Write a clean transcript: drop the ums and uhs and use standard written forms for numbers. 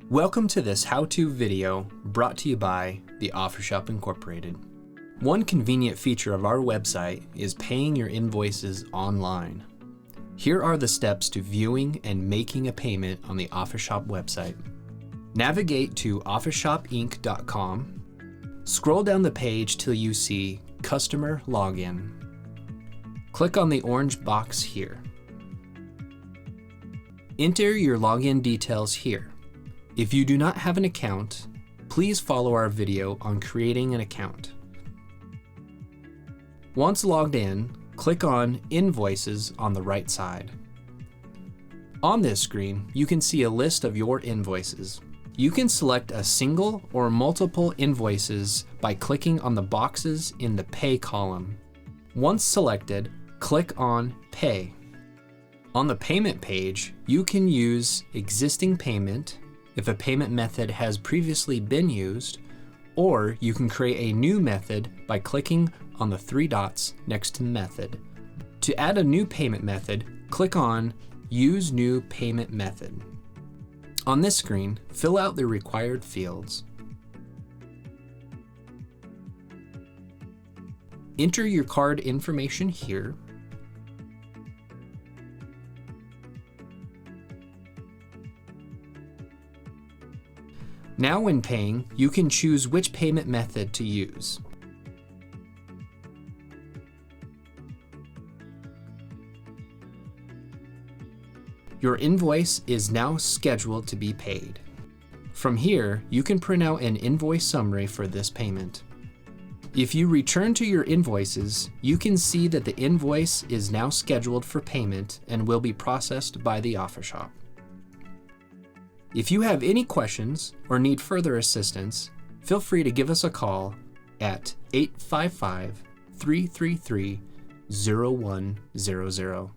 Welcome to this how-to video brought to you by the OfferShop Incorporated. One convenient feature of our website is paying your invoices online. Here are the steps to viewing and making a payment on the OfferShop website. Navigate to offershopinc.com. Scroll down the page till you see Customer Login. Click on the orange box here. Enter your login details here. If you do not have an account, please follow our video on creating an account. Once logged in, click on Invoices on the right side. On this screen, you can see a list of your invoices. You can select a single or multiple invoices by clicking on the boxes in the Pay column. Once selected, click on Pay. On the payment page, you can use existing payment if a payment method has previously been used, or you can create a new method by clicking on the three dots next to method. To add a new payment method, click on Use New Payment Method. On this screen, fill out the required fields. Enter your card information here. Now when paying, you can choose which payment method to use. Your invoice is now scheduled to be paid. From here, you can print out an invoice summary for this payment. If you return to your invoices, you can see that the invoice is now scheduled for payment and will be processed by the OfferShop. If you have any questions or need further assistance, feel free to give us a call at 855-333-0100.